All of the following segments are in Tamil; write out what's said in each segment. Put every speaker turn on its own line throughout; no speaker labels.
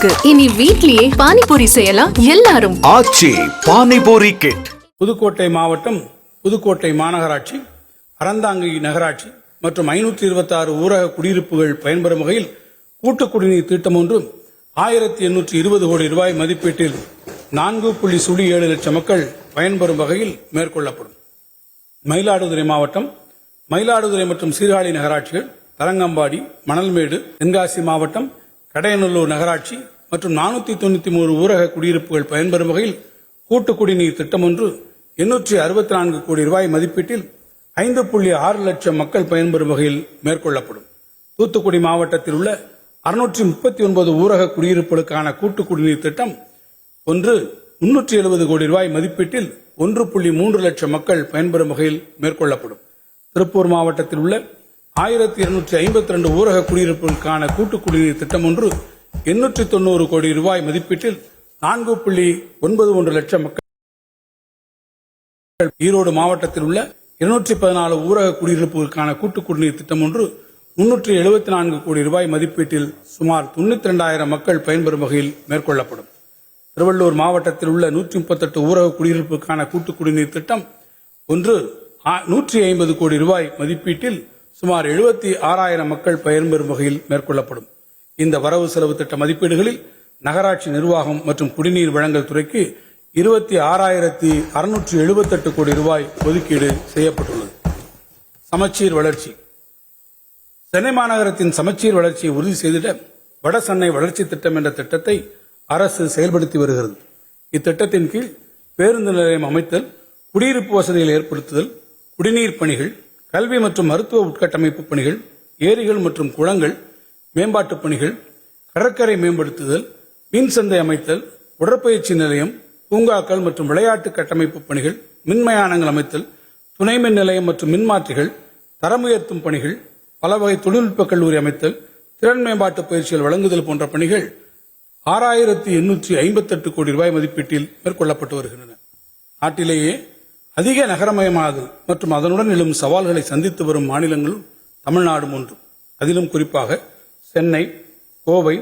இருக்கு. இனி வீட்லயே பானிபூரி செய்யலாம் எல்லாரும்.
ஆச்சி பானிபூரி கிட்.
புதுக்கோட்டை மாவட்டம், புதுக்கோட்டை மாநகராட்சி, அறந்தாங்கி நகராட்சி மற்றும் 526 ஊரக குடியிருப்புகள் பயன்பெறும் வகையில் கூட்டு குடிநீர் திட்டம் ஒன்று 1820 கோடி ரூபாய் மதிப்பீட்டில் 4.7 லட்சம் மக்கள் பயன்பெறும் வகையில் மேற்கொள்ளப்படும். மயிலாடுதுறை மாவட்டம், மயிலாடுதுறை மற்றும் சீர்காழி நகராட்சிகள், தரங்கம்பாடி, மணல்மேடு, தென்காசி மாவட்டம், கடையநல்லூர் நகராட்சி மற்றும் 493 ஊரக குடியிருப்புகள் பயன்பெறும் வகையில் கூட்டு குடிநீர் திட்டம் ஒன்று 864 கோடி ரூபாய் மதிப்பீட்டில் 5.6 லட்சம் மக்கள் பயன்பெறும் வகையில் மேற்கொள்ளப்படும். தூத்துக்குடி மாவட்டத்தில் உள்ள 639 ஊரக குடியிருப்புகளுக்கான கூட்டு குடிநீர் திட்டம் ஒன்று 370 கோடி ரூபாய் மதிப்பீட்டில் 1.3 லட்சம் மக்கள் பயன்பெறும் வகையில் மேற்கொள்ளப்படும். திருப்பூர் மாவட்டத்தில் உள்ள 1252 ஊரக குடியிருப்புகளுக்கான கூட்டு குடிநீர் திட்டம் ஒன்று 890 கோடி ரூபாய் மதிப்பீட்டில் 4.91 லட்சம் மக்கள். ஈரோடு மாவட்டத்தில் உள்ள 214 ஊரக குடியிருப்புகளுக்கான கூட்டு குடிநீர் திட்டம் ஒன்று 374 கோடி ரூபாய் மதிப்பீட்டில் சுமார் 92,000 மக்கள் பயன்பெறும் வகையில் மேற்கொள்ளப்படும். திருவள்ளூர் மாவட்டத்தில் உள்ள 138 ஊரக குடியிருப்புக்கான கூட்டு குடிநீர் திட்டம் ஒன்று 150 கோடி ரூபாய் மதிப்பீட்டில் சுமார் 76,000 மக்கள் பயன்பெறும் வகையில் மேற்கொள்ளப்படும். இந்த வரவு செலவு திட்ட மதிப்பீடுகளில் நகராட்சி நிர்வாகம் மற்றும் குடிநீர் வழங்கல் துறைக்கு 26,678 கோடி ரூபாய் ஒதுக்கீடு செய்யப்பட்டுள்ளது. சமச்சீர் வளர்ச்சி. சென்னை மாநகரத்தின் சமச்சீர் வளர்ச்சியை உறுதி செய்திட வட சென்னை வளர்ச்சி திட்டம் என்ற திட்டத்தை அரசு செயல்படுத்தி வருகிறது. இத்திட்டத்தின் கீழ் பேருந்து நிலையம் அமைத்தல், குடியிருப்பு வசதிகள் ஏற்படுத்துதல், குடிநீர் பணிகள், கல்வி மற்றும் மருத்துவ உட்கட்டமைப்பு பணிகள், ஏரிகள் மற்றும் குளங்கள் மேம்பாட்டுப் பணிகள், கடற்கரை மேம்படுத்துதல், மீன் சந்தை அமைத்தல், உடற்பயிற்சி நிலையம், பூங்காக்கள் மற்றும் விளையாட்டு கட்டமைப்பு பணிகள், மின்மயானங்கள் அமைத்தல், துணை மின் நிலையம் மற்றும் மின்மாற்றிகள், தரம் உயர்த்தும் பணிகள், பல வகை தொழில்நுட்ப கல்லூரி அமைத்தல், திறன் மேம்பாட்டு பயிற்சிகள் வழங்குதல் போன்ற பணிகள் 6,858 கோடி ரூபாய் மதிப்பீட்டில் மேற்கொள்ளப்பட்டு வருகின்றன. நாட்டிலேயே அதிக நகரமயமாதல் மற்றும் அதனுடன் எழும் சவால்களை சந்தித்து வரும் மாநிலங்களும் தமிழ்நாடும் ஒன்று. அதிலும் குறிப்பாக சென்னை, கோவை,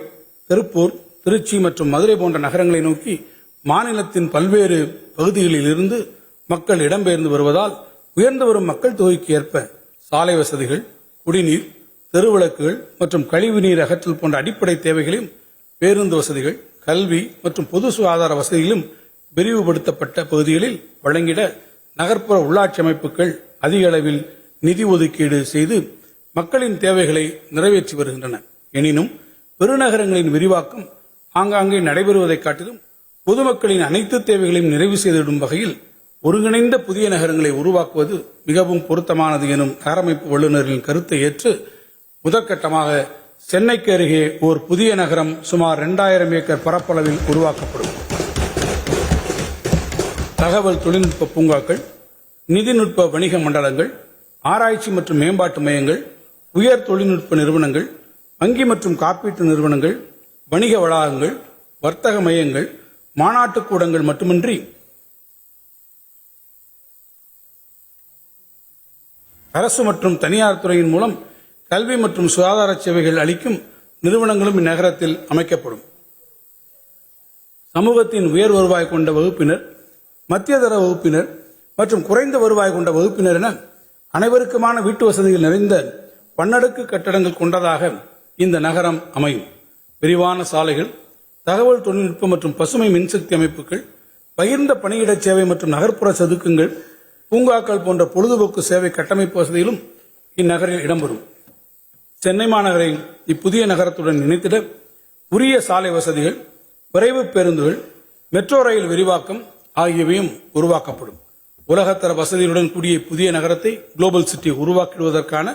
திருப்பூர், திருச்சி மற்றும் மதுரை போன்ற நகரங்களை நோக்கி மாநிலத்தின் பல்வேறு பகுதிகளில் இருந்து மக்கள் இடம்பெயர்ந்து வருவதால் உயர்ந்து வரும் மக்கள் தொகைக்கு ஏற்ப சாலை வசதிகள், குடிநீர், தெருவிளக்குகள் மற்றும் கழிவுநீர் அகற்றல் போன்ற அடிப்படை தேவைகளையும், பேருந்து வசதிகள், கல்வி மற்றும் பொது சுகாதார வசதிகளும் விரிவுபடுத்தப்பட்ட பகுதிகளில் வழங்கிட நகர்ப்புற உள்ளாட்சி அமைப்புகள் அதிக அளவில் நிதி ஒதுக்கீடு செய்து மக்களின் தேவைகளை நிறைவேற்றி வருகின்றன. எனினும் பெருநகரங்களின் விரிவாக்கம் ஆங்காங்கே நடைபெறுவதைக் காட்டிலும் பொதுமக்களின் அனைத்து தேவைகளையும் நிறைவு செய்திடும் வகையில் ஒருங்கிணைந்த புதிய நகரங்களை உருவாக்குவது மிகவும் பொருத்தமானது எனும் நகரமைப்பு வல்லுநர்களின் கருத்தை ஏற்று முதற்கட்டமாக சென்னைக்கு அருகே ஓர் புதிய நகரம் சுமார் 2000 ஏக்கர் பரப்பளவில் உருவாக்கப்படும். தகவல் தொழில்நுட்ப பூங்காக்கள், நிதிநுட்ப வணிக மண்டலங்கள், ஆராய்ச்சி மற்றும் மேம்பாட்டு மையங்கள், உயர் தொழில்நுட்ப நிறுவனங்கள், வங்கி மற்றும் காப்பீட்டு நிறுவனங்கள், வணிக வளாகங்கள், வர்த்தக மையங்கள், மாநாட்டுக் கூடங்கள் மட்டுமின்றி அரசு மற்றும் தனியார் துறையின் மூலம் கல்வி மற்றும் சுகாதார சேவைகள் அளிக்கும் நிறுவனங்களும் இந்நகரத்தில் அமைக்கப்படும். சமூகத்தின் உயர் வருவாய் கொண்ட வகுப்பினர், மத்தியதர வகுப்பினர் மற்றும் குறைந்த வருவாய் கொண்ட வகுப்பினர் என அனைவருக்குமான வீட்டு வசதிகள் நிறைந்த பன்னடுக்கு கட்டடங்கள் கொண்டதாக இந்த நகரம் அமையும். விரிவான சாலைகள், தகவல் தொழில்நுட்பம் மற்றும் பசுமை மின்சக்தி அமைப்புகள், பகிர்ந்த பணியிட சேவை மற்றும் நகர்ப்புற சதுக்கங்கள், பூங்காக்கள் போன்ற பொழுதுபோக்கு சேவை கட்டமைப்பு வசதிகளும் இந்நகரில் இடம்பெறும். சென்னை மாநகரை இப்புதிய நகரத்துடன் இணைத்திட உரிய சாலை வசதிகள், விரைவு பேருந்துகள், மெட்ரோ ரயில் விரிவாக்கம் ஆகியவையும் உருவாக்கப்படும். உலகத்தர வசதிகளுடன் கூடிய புதிய நகரத்தை குளோபல் சிட்டி உருவாக்கிடுவதற்கான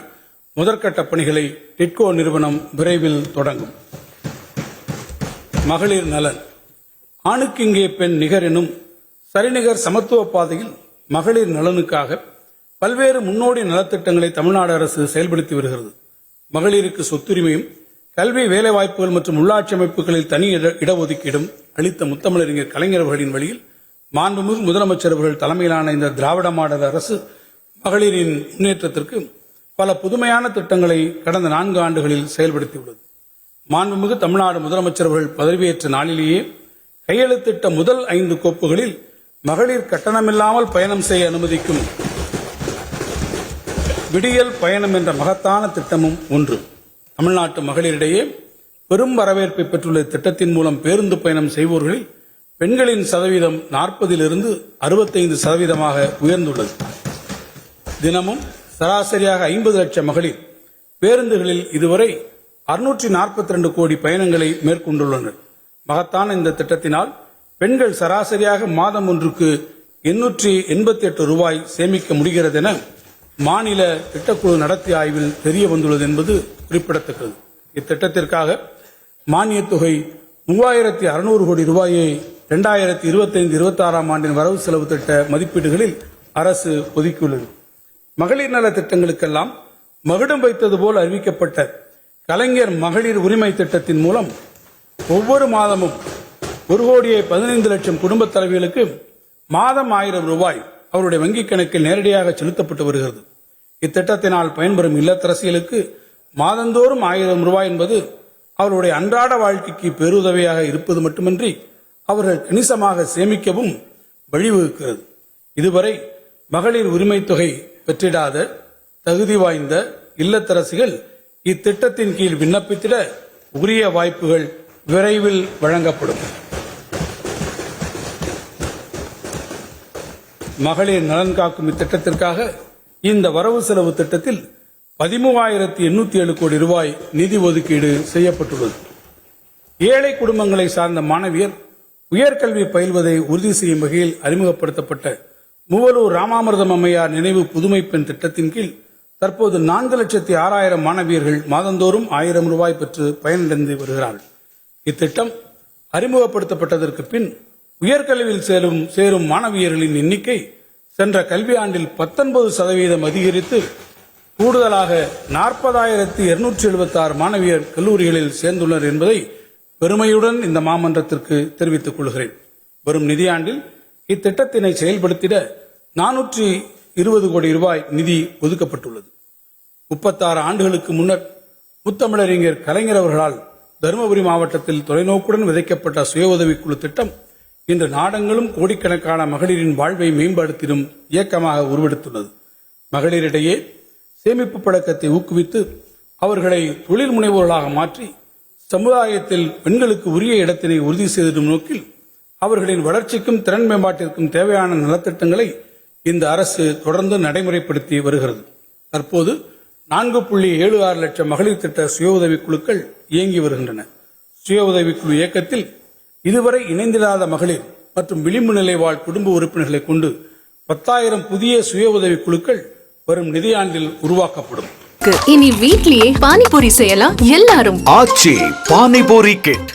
முதற்கட்ட பணிகளை டிட்கோ நிறுவனம் விரைவில் தொடங்கும். மகளிர் நலன். ஆணுக்கு இங்கே பெண் நிகர் எனும் சரிநிகர் சமத்துவ பாதையில் மகளிர் நலனுக்காக பல்வேறு முன்னோடி நலத்திட்டங்களை தமிழ்நாடு அரசு செயல்படுத்தி வருகிறது. மகளிருக்கு சொத்துரிமையும், கல்வி, வேலைவாய்ப்புகள் மற்றும் உள்ளாட்சி அமைப்புகளில் தனி இடஒதுக்கீடும் அளித்த முத்தமிழறிஞர் கலைஞர் அவர்களின் வழியில் மாண்புமிகு முதலமைச்சர் அவர்கள் தலைமையிலான இந்த திராவிட மாடல் அரசு மகளிரின் முன்னேற்றத்திற்கு பல புதுமையான திட்டங்களை கடந்த 4 ஆண்டுகளில் செயல்படுத்தியுள்ளது. மாண்புமிகு தமிழ்நாடு முதலமைச்சர் அவர்கள் பதவியேற்ற நாளிலேயே கையெழுத்திட்ட முதல் 5 கோப்புகளில் மகளிர் கட்டணமில்லாமல் பயணம் செய்ய அனுமதிக்கும் விடியல் பயணம் என்ற மகத்தான திட்டமும் ஒன்று. தமிழ்நாட்டு மகளிரிடையே பெரும் வரவேற்பை பெற்றுள்ள திட்டத்தின் மூலம் பேருந்து பயணம் செய்வோர்களில் பெண்களின் சதவீதம் 40 65 சதவீதமாக உயர்ந்துள்ளது. தினமும் சராசரியாக 50 லட்சம் மகளிர் பேருந்துகளில் இதுவரை 642 கோடி பயணங்களை மேற்கொண்டுள்ளனர். மகத்தான இந்த திட்டத்தினால் பெண்கள் சராசரியாக மாதம் ஒன்றுக்கு 888 ரூபாய் சேமிக்க முடிகிறது என மாநில திட்டக்குழு நடத்திய ஆய்வில் தெரிய வந்துள்ளது என்பது குறிப்பிடத்தக்கது. இத்திட்டத்திற்காக மானியத் தொகை 3600 கோடி ரூபாயை 2025-26 ஆண்டின் வரவு செலவு திட்ட மதிப்பீடுகளில் அரசு ஒதுக்கியுள்ளது. மகளிர் நல திட்டங்களுக்கெல்லாம் மகுடம் வைத்தது போல் அறிவிக்கப்பட்ட கலைஞர் மகளிர் உரிமை திட்டத்தின் மூலம் ஒவ்வொரு மாதமும் 1,15 லட்சம் குடும்ப தலைவிகளுக்கு மாதம் 1000 ரூபாய் அவருடைய வங்கிக் கணக்கில் நேரடியாக செலுத்தப்பட்டு வருகிறது. இத்திட்டத்தினால் பயன்பெறும் இல்லத்தரசிகளுக்கு மாதந்தோறும் 1000 ரூபாய் என்பது அவருடைய அன்றாட வாழ்க்கைக்கு பேருதவியாக இருப்பது மட்டுமின்றி அவர்கள் கணிசமாக சேமிக்கவும் வழிவகுக்கிறது. இதுவரை மகளிர் உரிமை தொகை பெற்றிடாத தகுதி வாய்ந்த இல்லத்தரசிகள் இத்திட்டத்தின் கீழ் விண்ணப்பித்திட உரிய வாய்ப்புகள் விரைவில் வழங்கப்படும். மகளிர் நலன் காக்கும் இத்திட்டத்திற்காக இந்த வரவு செலவு திட்டத்தில் 13,807 கோடி ரூபாய் நிதி ஒதுக்கீடு செய்யப்பட்டுள்ளது. ஏழை குடும்பங்களை சார்ந்த மாணவியர் உயர்கல்வி பயில்வதை உறுதி செய்யும் வகையில் அறிமுகப்படுத்தப்பட்ட மூவலூர் ராமாமிர்தம் அம்மையார் நினைவு புதுமை பெண் திட்டத்தின் கீழ் தற்போது 4,06,000 மாணவியர்கள் மாதந்தோறும் 1000 ரூபாய் பெற்று பயனடைந்து வருகிறார்கள். இத்திட்டம் அறிமுகப்படுத்தப்பட்டதற்கு பின் உயர்கல்வியில் சேரும் மாணவியர்களின் எண்ணிக்கை சென்ற கல்வியாண்டில் 19% அதிகரித்து கூடுதலாக 40,276 மாணவியர் கல்லூரிகளில் சேர்ந்துள்ளனர் என்பதை பெருமையுடன் இந்த மாமன்றத்திற்கு தெரிவித்துக் கொள்கிறேன். வரும் நிதியாண்டில் இத்திட்டத்தினை செயல்படுத்திட 420 கோடி ரூபாய் நிதி ஒதுக்கப்பட்டுள்ளது. 36 ஆண்டுகளுக்கு முன்னர் முத்தமிழறிஞர் கலைஞர் அவர்களால் தருமபுரி மாவட்டத்தில் தொலைநோக்குடன் விதைக்கப்பட்ட சுய உதவிக்குழு திட்டம் இன்று நாடெங்கிலும் கோடிக்கணக்கான மகளிரின் வாழ்வை மேம்படுத்திடும் இயக்கமாக உருவெடுத்துள்ளது. மகளிரிடையே சேமிப்பு பழக்கத்தை ஊக்குவித்து அவர்களை தொழில் முனைவோர்களாக மாற்றி சமுதாயத்தில் பெண்களுக்கு உரிய இடத்தினை உறுதி செய்திடும் நோக்கில் அவர்களின் வளர்ச்சிக்கும் திறன் மேம்பாட்டிற்கும் தேவையான நலத்திட்டங்களை இந்த அரசு தொடர்ந்து நடைமுறைப்படுத்தி வருகிறது. தற்போது 4.76 லட்சம் மகளிர் திட்ட சுய உதவிக் குழுக்கள் இயங்கி வருகின்றன. சுய உதவிக்குழு இயக்கத்தில் இதுவரை இணைந்திடாத மகளிர் மற்றும் விளிம்பு நிலை வாழ் குடும்ப உறுப்பினர்களை கொண்டு 10,000 புதிய சுய உதவி குழுக்கள் வரும் நிதியாண்டில் உருவாக்கப்படும்.
இனி வீட்லயே பானிபூரி செய்யலாம் எல்லாரும்.
ஆச்சி பானிபூரி கிட்.